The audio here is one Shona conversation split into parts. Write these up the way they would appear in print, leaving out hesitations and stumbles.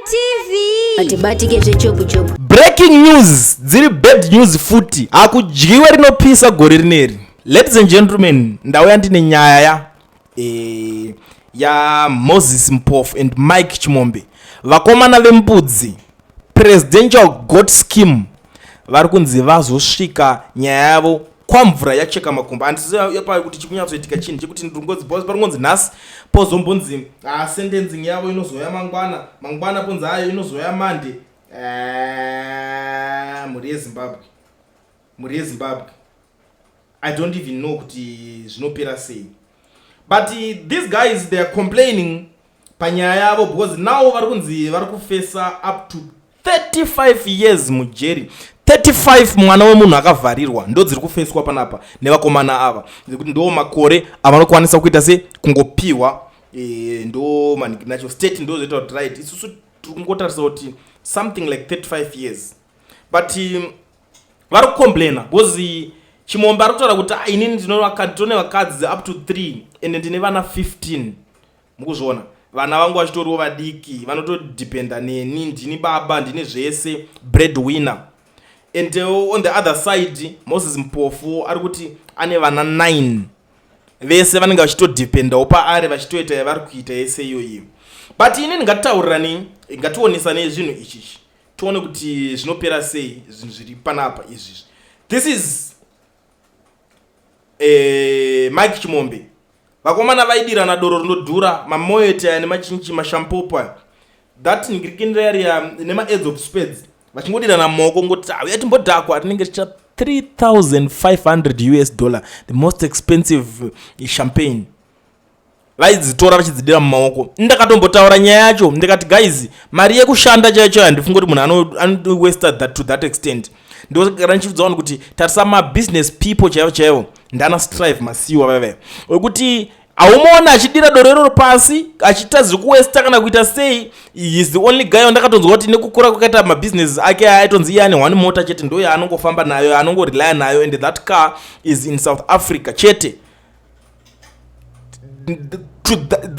TV atibatike zvechopu chopu. Breaking news, dziri bad news futi. Akudyiwa rinopisa gore rineri. Ladies and gentlemen, ndauya ndine nyaya ya Moses Mpofu and Mike Chimombe. Vakomana vembudzi presidential goat scheme vari kunzi vazosvika nyaya yavo kwamvura yacheka makumbo. Andiziva kuti chikunyatsoitika chinhu chekuti ndingozi boss paringonzi nhasi pozombonzi sentencing yavo inozoya mangwana ponzi ayo inozoya mande. Muri yeZimbabwe I don't even know kuti zvinopera sei, but these guys they are complaining panyaya yavo because now vari kunzi vari kufesa up to 35 years mujeri. 35 mwana wemunhu akavharirwa ndo dziri kufeswa panapa nevakomana ava, kuti ndo makore avanokwanisa kuita se kungopiwa ndo nacho state ndo zoita kuti right isusu tiri kungotarisa kuti something like 35 years, but vari kucomplaina because Chimombe ari kutaura kuti inini ndine vakadzi up to 3 and ndine vana 15. Mukuzviona vana vangu vachitoriwo vadiki vanotodependa neni, ndini baba ndine zvese breadwinner. And on the other side Moses Mpofu ari kuti ane vana 9 vese vanenge vachitodependawo paari vachitoita yavari kuita yese iyoyi. But inini ngatitaurirani, ngationesane zvinhu izvi tione kuti zvinopera sei zvinhu zviri panapa izvi. This is Mike Chimombe. Vakomana vaidirana doro rinodhura mamoyeta nemachinchi mashampopa that ngirikindaria nema edge of spades vachingodirana maoko ngoti uya timbodhakwa rinenge richa $3,500, the most expensive champagne. Vaidzitora vachidzidira mumaoko. Ndakatombotaura nyaya yacho ndikati guys, mari yekushanda chaicho handifungi kuti munhu anowaste that to that extent. Ndosakara ndichidzaona kuti tarisa business people chaivo ndana strive masiwa vave wekuti aumona achidira dorero pasi achita zvekuwesta kana kuita sei. Is the only guy wandakatonzwa kuti nekukura kwakaita mabusiness ake aitonzi iye ane one motor chete ndo yaanongofamba nayo anongorely nayo, and that car is in South Africa chete. To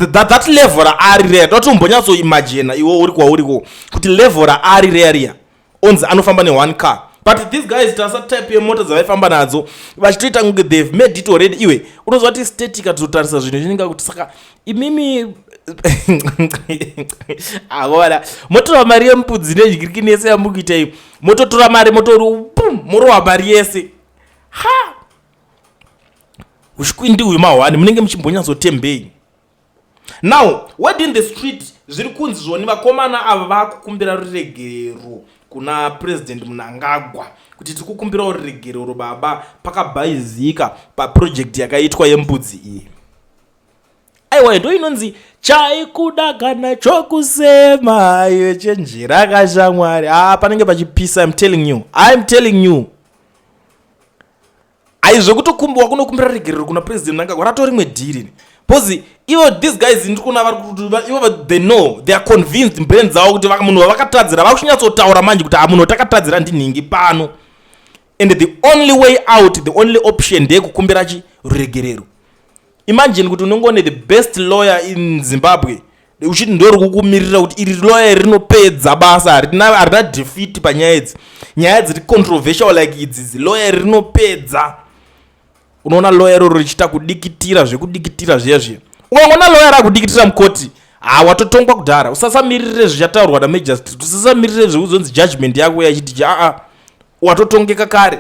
that level ari rare totombonyatso imagine iwo uri kwauriko kuti level ari rare onzi anofamba ne one car. But these guys tasa type yemoto dzavaifamba nadzo vachitoita kunge they've made it already. Iwe unozwa kuti static atotarisa zvinhu zvinenge kuti saka imimi avona motora mari yembudzi nezvikiriki nese yambukuita iyo mototora mari motori pum morowa mari yese. Ha ushkwindi uyu mahwani munenge muchimbonyazotembei. Now word in the street zviri kunzi zvoni vakomana ava vakukumbira ruregerero kuna president Mnangagwa kuti tiri kukumbirawo ruregerero baba pakabhaizika paproject yakaitwa yembudzi iyi. Aiwa ndo inonzi chaikuda kana chokusema iwe chenjera kashamwari. Panenge pachipisa. I'm telling you aizvokutokumbiwa kunokumbira ruregerero kuna president Mnangagwa ratori rimwe dhiri. Pozi even these guys ndikuna vari they know, they are convinced brain dzavo kuti munhu wavakatadzira vakuchinyatsotaura manje kuti munhu takatadzira ndinhingi pano, and the only way out, the only option ndeyekukumbira ruregerero. Imagine kuti unongone the best lawyer in Zimbabwe uchiti ndori kukumirira kuti iri lawyer rinopedza basa harina defeat panyaya idzi, nyaya dziri controversial like idzi lawyer rinopedza. Unoona lawyer roro richita kudikitira zvekudikitira zviya. Unoona lawyer akudikitira mukoti watotongwa kudhara. Usasamirire zvichataurwa namagistrate, usasamirire zvekuzonzi judgment yako yachiti watotongeka kare.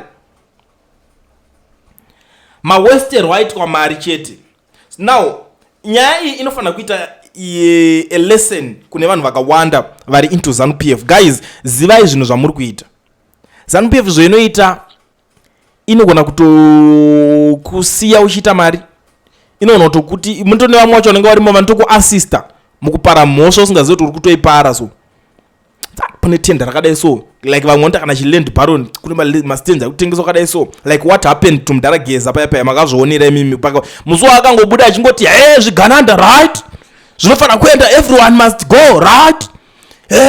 Wasted waitwa mari chete. Now nyaya iyi inofanira kuita a lesson kune vanhu vakawanda vari into ZANU-PF. Guys, zivai zvinhu zvamuri kuita. ZANU-PF zvoinoita inogona kusiya uchiita mari. Inoona kuti mutone vamwe vacho vanenge varimo vanotokuassista mukupara mhosva usingazivi kuti uri kutoipara. So pane tenda rakadai so like vamwe vanoti kana chiland baron kune mastenja akutengeswa akadai so like what happened to Mdarageza paya makazvionera imimi musi wakangobuda achingoti zvigananda right zvinofanira kuenda, everyone must go right.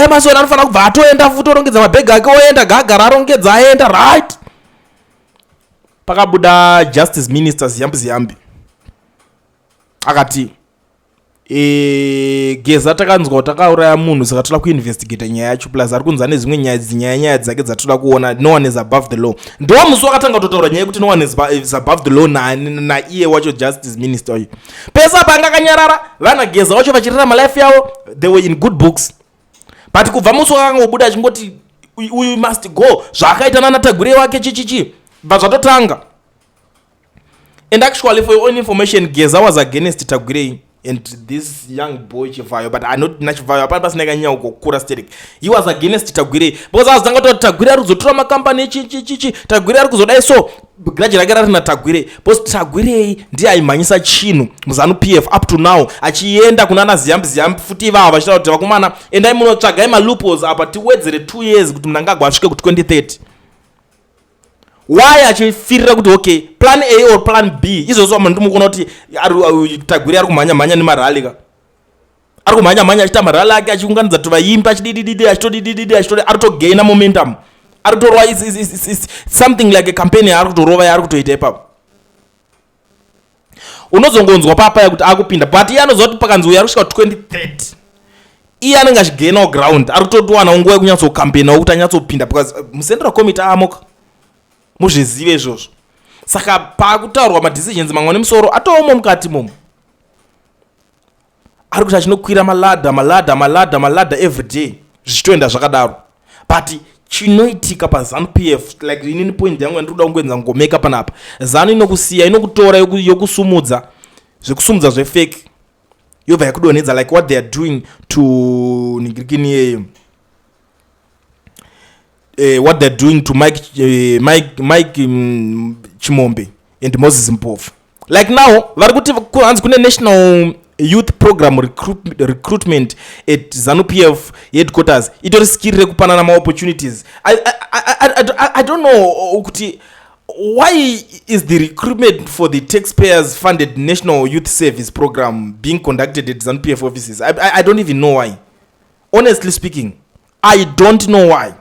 Masona anofanira kubva atoenda futi orongedza mabhegi ake oenda gagara arongedza aenda right. Pakabuda justice minister Ziyambi akati Geza takanzwa takauraya munhu saka toda kuinvestigate nyaya yacho plus ari kunza nezvimwe nyaya dzake dzatoda kuona no one is above the law. Ndo musi wakatanga kutotaura nyaya yekuti no one is above the law naiye wacho justice minister uyu. Pesa panga kanyarara vana Geza wacho vachirarama life yavo they were in good books. But kubva musi wakangobuda achingoti we must go zvakaita nana Tagure wake chichichi vazvatotanga. And actually for your own information Geza was against Tagure and this young boy Chivayo, but I not Chivayo apart pasina kanyanya kukura static. He was against Tagure because azanga to Tagure ari kuzotora makampani chichi Tagure ari kuzodai so gradually ragara na Tagure because Tagure ndiye aimanyisa chinhu muzanu PF up to now achienda kunana ziyambi futi vava vachitaura kuti vakomana endai munotsvagai ma loopholes apa tiwedzere 2 years kuti munhu angagwa asvike ku 2030. Why achifirira kuti okay plan A or plan B izvozvo munhu ndimukona kuti Tagure ari kumhanya nemaralika ari kumhanya achita marali ake achiunganidza kuti vaimbi achididididi achitodidididi ari kutogaina momentum ari kutorova is something like a campaign yaari kutorova yaari kutoita ipapo. Unozongonzwa papaya kuti akupinda but iye anoziva kuti pakanzi uyu ari kusvika 2030 iye anenge achigainawo ground ari kutotowana nguva yekunyatsokampeinawo kuti anyatsopinda because mucentral committee amoka muzvizive izvozvo. Saka pakutaurwa madecisions mamwe nemusoro atoomo mukati momo ari kuti achinokwira maladha every day zvichitoenda zvakadaro. But chinoitika pazanu PF like inini point yangu yandikuda kungoenza ngomeka panapa zanu inokusiya inokutora yokusumudza zvekusumudza zvefake yobva yakudonedza like what they are doing to nigirikini what they're doing to Mike Chimombe and Moses Mpofu. Like now, varikuti kuhanzi kune national youth program recruitment at ZANU-PF headquarters. Itori skiri kupanana ma opportunities. I don't know kuti why is the recruitment for the taxpayers funded national youth service program being conducted at ZANU-PF offices. I don't even know why. Honestly speaking, I don't know why.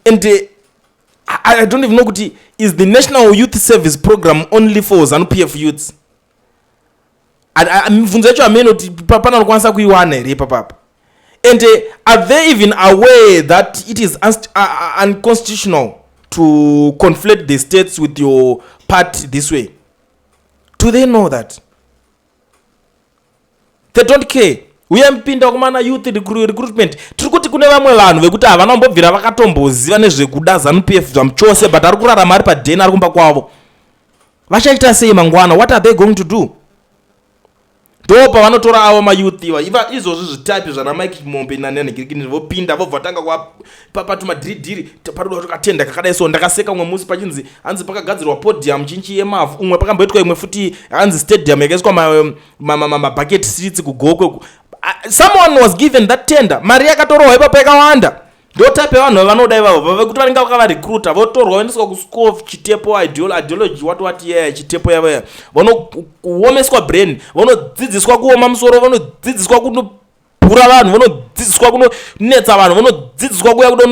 And I don't even know is the national youth service program only for ZANU-PF youths. Mvunzo yacho ameno pana nokwanisa kuiwana ere papa. And are they even aware that it is unconstitutional to conflate the states with your party this way? Do they know that? They don't care. Uyempinda kumana youth recruitment tirikuti kune vamwe vanhu vekuti havana kumbobvira vakatomboziva nezvekuda ZANU-PF zvamuchose but ari kurarama ari padheni ari kumba kwavo. Vachaita sei mangwana? What are they going to do? Ndo pavanotora avo mayouth iva izvozvo zvitaipi zvana Mike Chimombe nanenegirikini vopinda vobva vatanga patumadhiridhiri parudo tukatenda kakadai so ndakaseka umwe musi pachinzi hanzi pakagadzirwa podium chinchi yemavu umwe pakamboitwa imwe futi hanzi stadium yakaiswa mabucket seats kugokwe. Someone was given that tender. Mari yakatorwa ipapo yakawanda. Ndo type vanhu vanoda ivavo vekuti vanenge vakava recruiter votorwa vaendeswa kuschool chitepo ideology what yeah chitepo yavo vanokuomeswa brain vanodzidziswa kuoma musoro vanodzidziswa kunobhura vanhu vanodzidziswa kunonetsa vanhu vanodzidziswa kuya kuda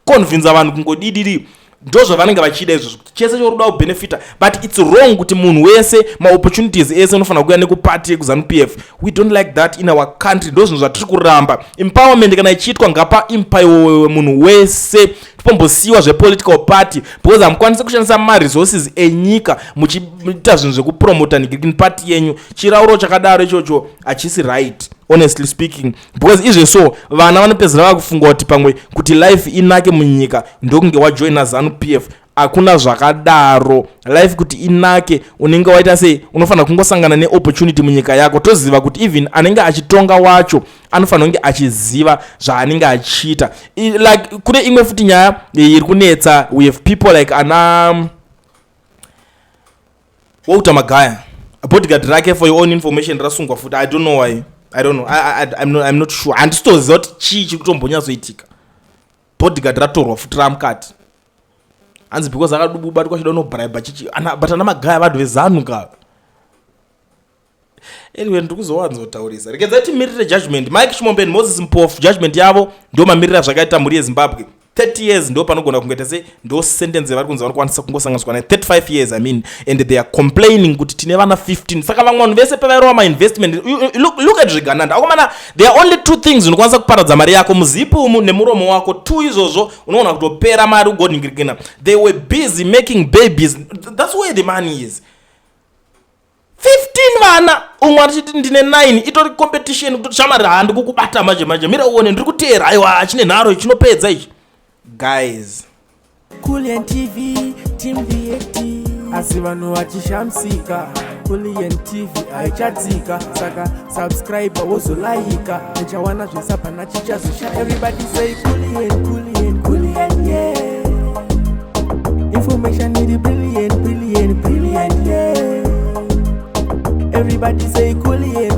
convince vanhu kungodidiri. Ndo zvavanenge vachida izvozvo kuti chese choruda kubenefita but it's wrong kuti munhu wese ma-opportunities ese unofanira kuya nekupati yekuzanu-PF. We don't like that in our country. Ndo zvinhu zvatiri kuramba. Empowerment kana ichiitwa ngapa impayo munhu wese tipombosiyiwa zvepolitical party because hamukwanisi kushandisa ma-resources enyika muchiita zvinhu zvekupromota nigirikini party yenyu. Chirauro chakadaro ichocho hachisi right honestly speaking because izve so vana vanopedzera vakufunga kuti pamwe kuti life inake munyika ndokunge wajoina ZANU-PF. Hakuna zvakadaro. Life kuti inake unenge waita sei unofanira kungosangana neopportunity munyika yako toziva kuti even anenge achitonga wacho anofanira kunge achiziva zvaanenge achiita. Like kune imwe futi nyaya iri kunetsa we have people like ana Walter Magaya bodyguard rake for your own information rasungwa futi. I don't know why. I don't know. I'm not sure. Handitoziva kuti chii chiri kutombonyatsoitika. Bodyguard ratorwa futi ramukati. Hanzi because akadububa kwachida no bribe chichi but ana Magaya vanhu vezanu ka. Anyway ndikuzowanzotaurisa. Rekedza timirire judgment. Mike Chimombe and Moses Mpofu judgment yavo ndio mamirira zvakaita muri yeZimbabwe. 30 years ndo panogona kungoita se ndo sentence vari kunzi vanokwanisa kungosanganiswa naye 35 years I mean, and they are complaining kuti tine vana 15. Saka vamwe vanhu vese pavairova mainvestment, look at zvigananda akomana. There are only 2 things unokwanisa kuparadza mari yako, muzipu umu nemuromo wako. 2 izvozvo unoona kutopera mari ugoningirikana. They were busy making babies. That's where the money is. 15 vana umwe achiti ndine 9 itori competition kuti shamari handi kukubata manje mira uone ndiri kuteera aiwa achine nharo chinopedza ichi. Guys, Kulien TV team VAT asi vanhu vachishamsika. Kulien TV aichadzika saka subscribe wozolaika nechawana zvisapana chichazosha. Everybody say Kulien yeah. Information is brilliant yeah. Everybody say Kulien